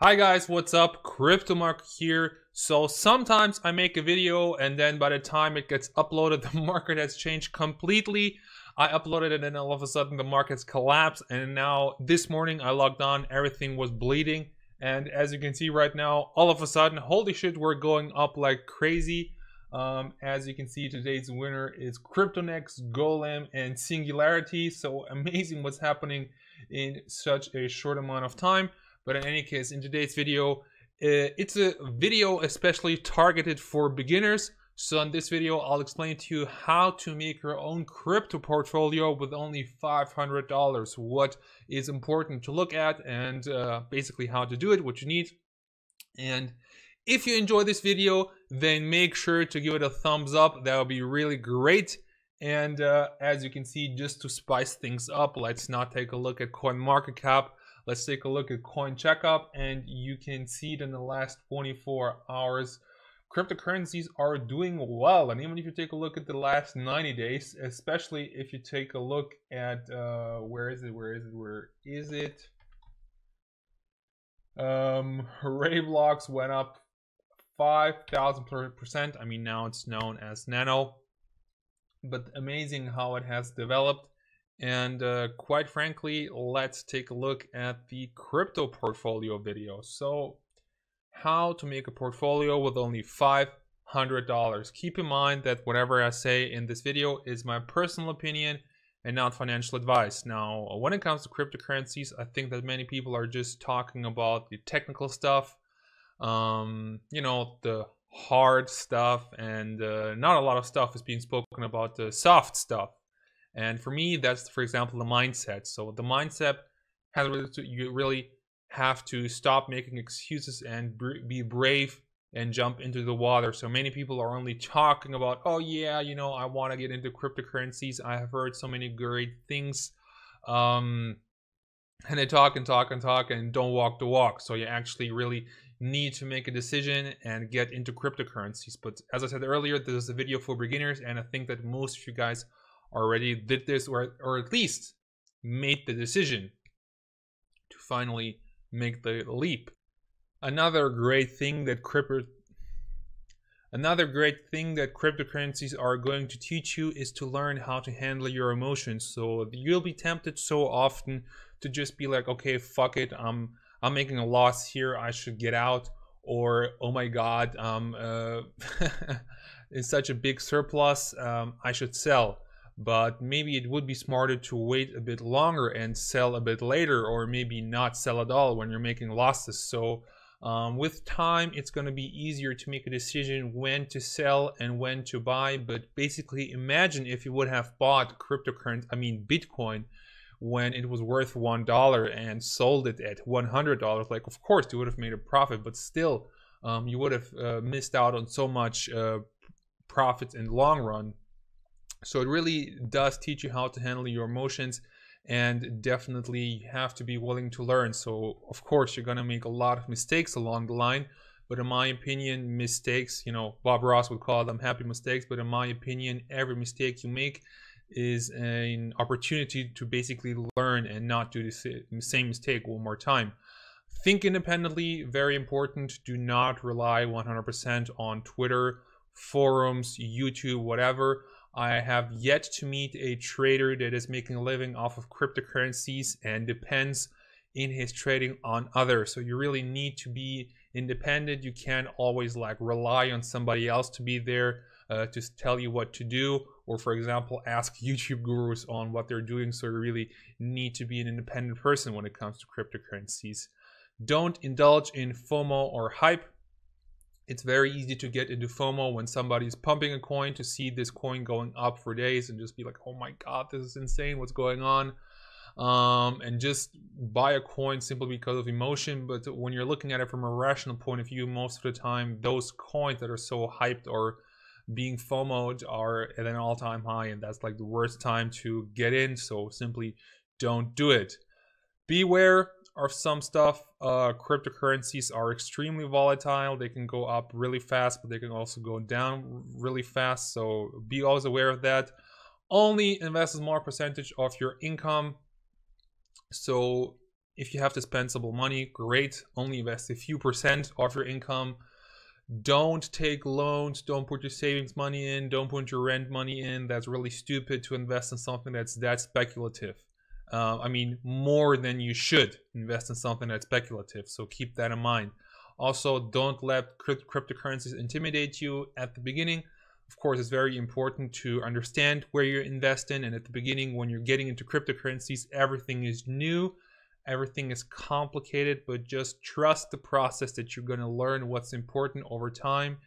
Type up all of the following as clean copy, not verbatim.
Hi guys, what's up? Crypto Market here. So sometimes I make a video and then by the time it gets uploaded, the market has changed completely. I uploaded it and then all of a sudden the market's collapsed, and now this morning I logged on, everything was bleeding. And as you can see right now, all of a sudden, holy shit, we're going up like crazy. As you can see, today's winner is CryptoNext, Golem, and Singularity. So amazing what's happening in such a short amount of time. But in any case, in today's video, it's a video especially targeted for beginners. So in this video, I'll explain to you how to make your own crypto portfolio with only $500. What is important to look at, and basically how to do it, what you need. And if you enjoy this video, then make sure to give it a thumbs up. That would be really great. And as you can see, just to spice things up, let's not take a look at CoinMarketCap. Let's take a look at Coin Checkup, and you can see that in the last 24 hours, cryptocurrencies are doing well. And even if you take a look at the last 90 days, especially if you take a look at, where is it? Array blocks went up 5,000%. I mean, now it's known as Nano. But amazing how it has developed. And quite frankly, let's take a look at the crypto portfolio video. So how to make a portfolio with only $500. Keep in mind that whatever I say in this video is my personal opinion and not financial advice. Now, when it comes to cryptocurrencies, I think that many people are just talking about the technical stuff, you know, the hard stuff, and not a lot of stuff is being spoken about the soft stuff. And for me, that's, for example, the mindset. So the mindset has you really have to stop making excuses and be brave and jump into the water. So many people are only talking about, oh yeah, you know, I want to get into cryptocurrencies. I have heard so many great things. And they talk and talk and talk and don't walk the walk. So you actually really need to make a decision and get into cryptocurrencies. But as I said earlier, this is a video for beginners, and I think that most of you guys already did this, or at least made the decision to finally make the leap. Another great thing that cryptocurrencies are going to teach you is to learn how to handle your emotions. So you'll be tempted so often to just be like, okay, fuck it, I'm making a loss here, I should get out. Or, oh my god, it's such a big surplus, I should sell. But maybe it would be smarter to wait a bit longer and sell a bit later, or maybe not sell at all when you're making losses. So with time, it's going to be easier to make a decision when to sell and when to buy. But basically, imagine if you would have bought Bitcoin, when it was worth $1 and sold it at $100. Like, of course, you would have made a profit, but still, you would have missed out on so much profit in the long run. So it really does teach you how to handle your emotions, and definitely you have to be willing to learn. So of course you're going to make a lot of mistakes along the line, but in my opinion, mistakes, you know, Bob Ross would call them happy mistakes, but in my opinion, every mistake you make is an opportunity to basically learn and not do the same mistake one more time. Think independently, very important. Do not rely 100% on Twitter, forums, YouTube, whatever. I have yet to meet a trader that is making a living off of cryptocurrencies and depends in his trading on others. So you really need to be independent. You can't always like rely on somebody else to be there to tell you what to do, or for example, ask YouTube gurus on what they're doing. So you really need to be an independent person when it comes to cryptocurrencies. Don't indulge in FOMO or hype. It's very easy to get into FOMO when somebody's pumping a coin, to see this coin going up for days and just be like, oh my god, this is insane, what's going on? And just buy a coin simply because of emotion. But when you're looking at it from a rational point of view, most of the time those coins that are so hyped or being FOMO'd are at an all-time high, and that's like the worst time to get in. So simply don't do it. Beware of some stuff. Cryptocurrencies are extremely volatile. They can go up really fast, but they can also go down really fast. So be always aware of that. Only invest a small percentage of your income. So If you have dispensable money, great. Only invest a few percent of your income. Don't take loans. Don't put your savings money in. Don't put your rent money in. That's really stupid to invest in something that's that speculative. I mean, more than you should invest in something that's speculative. So keep that in mind. Also, don't let cryptocurrencies intimidate you at the beginning. Of course, it's very important to understand where you're investing. And at the beginning, when you're getting into cryptocurrencies, everything is new. Everything is complicated, but just trust the process that you're going to learn what's important over time.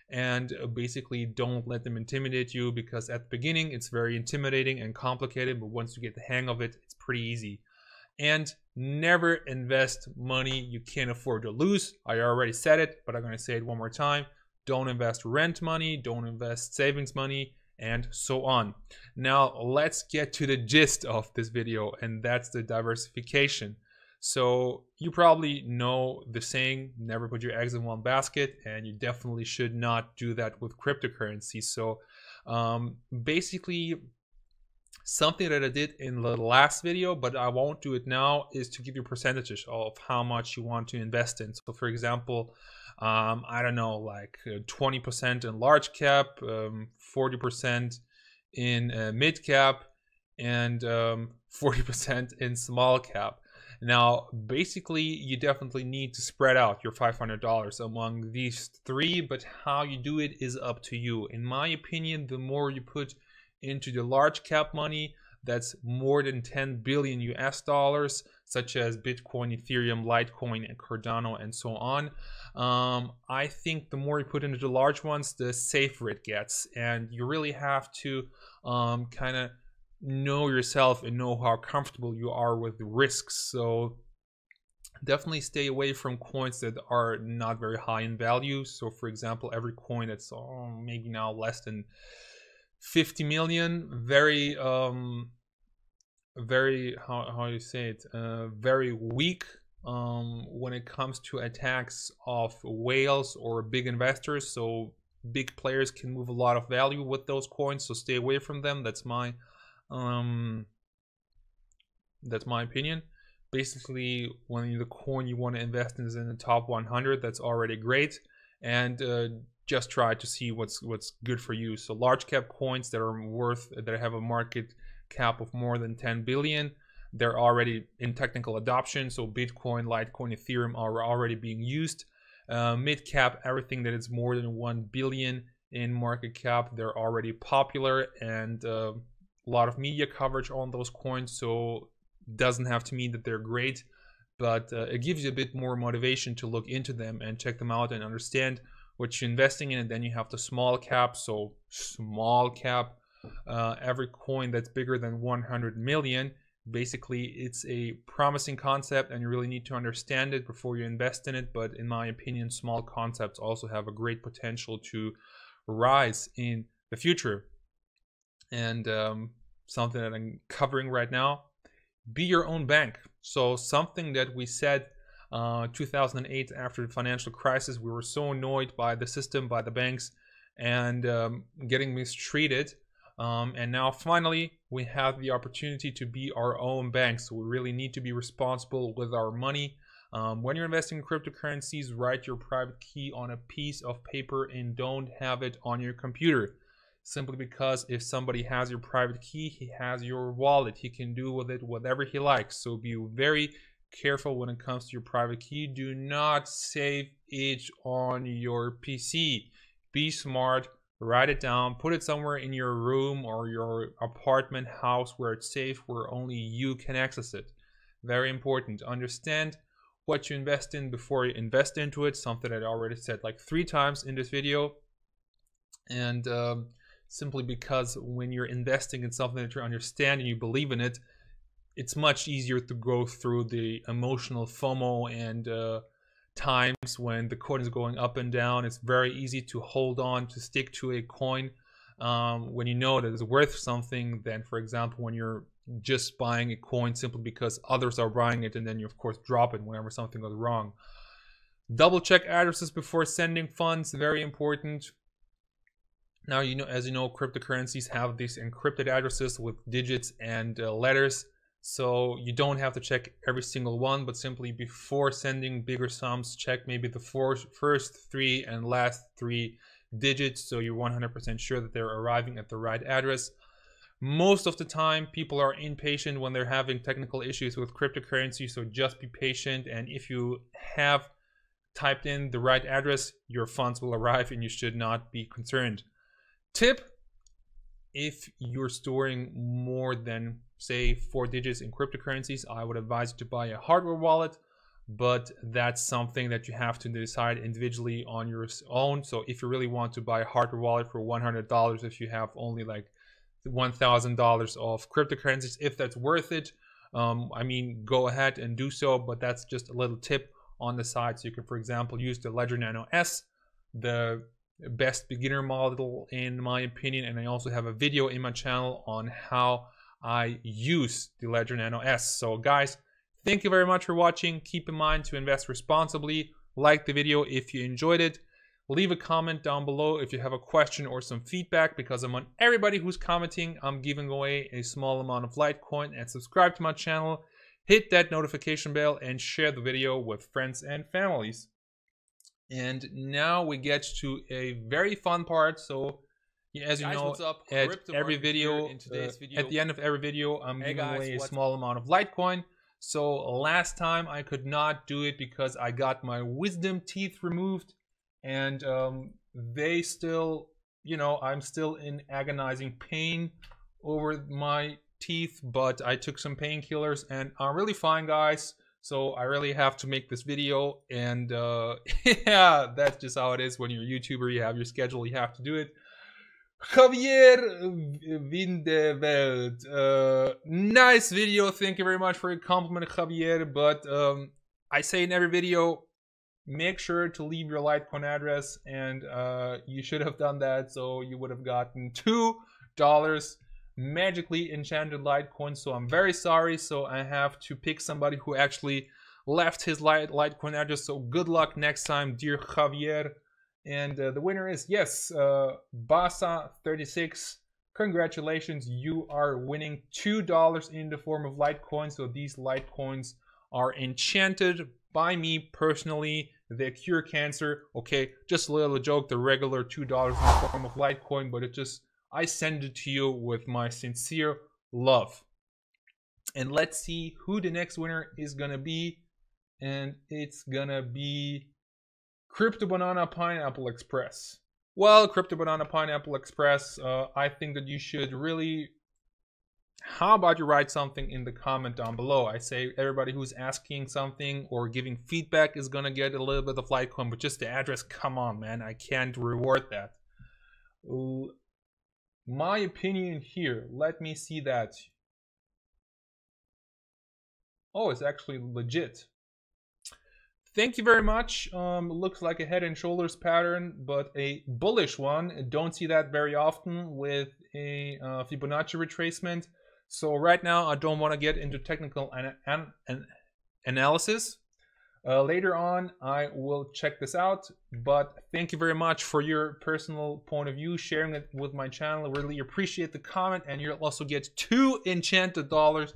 And basically don't let them intimidate you, because at the beginning it's very intimidating and complicated, but once you get the hang of it, it's pretty easy. And never invest money you can't afford to lose. I already said it, but I'm going to say it one more time. Don't invest rent money, don't invest savings money, and so on. Now let's get to the gist of this video, and that's the diversification. So you probably know the saying, never put your eggs in one basket, and you definitely should not do that with cryptocurrency. So basically something that I did in the last video, but I won't do it now, is to give you percentages of how much you want to invest in. So for example, I don't know, like 20% in large cap, 40% in mid cap, and 40% in small cap. Now, basically, you definitely need to spread out your $500 among these three, but how you do it is up to you. In my opinion, the more you put into the large cap money, that's more than 10 billion US dollars, such as Bitcoin, Ethereum, Litecoin, and Cardano, and so on. I think the more you put into the large ones, the safer it gets. And you really have to kind of know yourself and know how comfortable you are with the risks. So definitely stay away from coins that are not very high in value. So for example, every coin that's maybe now less than 50 million, very how you say it, very weak when it comes to attacks of whales or big investors. So big players can move a lot of value with those coins, so stay away from them. That's my opinion. Basically, when the coin you want to invest in is in the top 100, that's already great. And just try to see what's good for you. So large cap coins that are that have a market cap of more than 10 billion, they're already in technical adoption. So Bitcoin, Litecoin, Ethereum are already being used. Mid cap, everything that is more than 1 billion in market cap, they're already popular, and a lot of media coverage on those coins. So doesn't have to mean that they're great, but it gives you a bit more motivation to look into them and check them out and understand what you're investing in. And then you have the small cap. So small cap, every coin that's bigger than 100 million, basically it's a promising concept and you really need to understand it before you invest in it. But in my opinion, small concepts also have a great potential to rise in the future. And something that I'm covering right now, be your own bank. So something that we said 2008 after the financial crisis, we were so annoyed by the system, by the banks, and getting mistreated. And now finally we have the opportunity to be our own bank. So we really need to be responsible with our money. When you're investing in cryptocurrencies, write your private key on a piece of paper and don't have it on your computer. Simply because if somebody has your private key, he has your wallet. He can do with it whatever he likes. So be very careful when it comes to your private key. Do not save it on your PC. Be smart. Write it down. Put it somewhere in your room or your apartment house where it's safe, where only you can access it. Very important. Understand what you invest in before you invest into it. Something I already said like 3 times in this video. And simply because when you're investing in something that you understand and you believe in it, it's much easier to go through the emotional FOMO and times when the coin is going up and down. It's very easy to hold on, to stick to a coin when you know that it's worth something, than, for example, when you're just buying a coin simply because others are buying it, and then you of course drop it whenever something goes wrong. Double check addresses before sending funds, very important. Now, as you know, cryptocurrencies have these encrypted addresses with digits and letters. So you don't have to check every single one, but simply before sending bigger sums, check maybe the first 3 and last 3 digits, so you're 100% sure that they're arriving at the right address. Most of the time, people are impatient when they're having technical issues with cryptocurrency, so just be patient. And if you have typed in the right address, your funds will arrive and you should not be concerned. Tip: if you're storing more than, say, 4 digits in cryptocurrencies, I would advise you to buy a hardware wallet, but that's something that you have to decide individually on your own. So if you really want to buy a hardware wallet for $100, if you have only like $1,000 of cryptocurrencies, if that's worth it, I mean, go ahead and do so, but that's just a little tip on the side. So you can, for example, use the Ledger Nano S, the best beginner model in my opinion, and I also have a video in my channel on how I use the Ledger Nano S. So guys, thank you very much for watching. Keep in mind to invest responsibly. Like the video if you enjoyed it. Leave a comment down below if you have a question or some feedback, because I'm on everybody who's commenting. I'm giving away a small amount of Litecoin, and subscribe to my channel. Hit that notification bell and share the video with friends and families. And now we get to a very fun part. So as you know, at every video, at the end of every video, I'm giving away a small amount of Litecoin. So last time I could not do it because I got my wisdom teeth removed. And they still, you know, I'm still in agonizing pain over my teeth, but I took some painkillers and I'm really fine, guys. So I really have to make this video, and yeah, that's just how it is when you're a YouTuber. You have your schedule, you have to do it. Javier Windeveld, nice video. Thank you very much for your compliment, Javier. But I say in every video, make sure to leave your Litecoin address, and you should have done that, so you would have gotten $2 magically enchanted Litecoin. So I'm very sorry. So I have to pick somebody who actually left his Litecoin address. So good luck next time, dear Javier. And the winner is, yes, Basa36. Congratulations, you are winning $2 in the form of Litecoin. So these Litecoins are enchanted by me personally. They cure cancer. Okay, just a little joke, the regular $2 in the form of Litecoin, but it just, I send it to you with my sincere love. And let's see who the next winner is gonna be. And it's gonna be Crypto Banana Pineapple Express. Well, Crypto Banana Pineapple Express, I think that you should really, how about you write something in the comment down below? I say everybody who's asking something or giving feedback is gonna get a little bit of Litecoin, but just the address, come on, man, I can't reward that. My opinion here, let me see that. Oh, it's actually legit. Thank you very much. Looks like a head and shoulders pattern, but a bullish one. Don't see that very often with a Fibonacci retracement. So right now, I don't want to get into technical analysis. Later on, I will check this out. But thank you very much for your personal point of view, sharing it with my channel. I really appreciate the comment, and you'll also get 2 enchanted dollars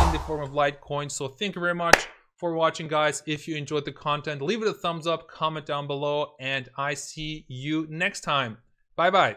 in the form of Litecoin. So thank you very much for watching, guys. If you enjoyed the content, leave it a thumbs up, comment down below, and I see you next time. Bye bye.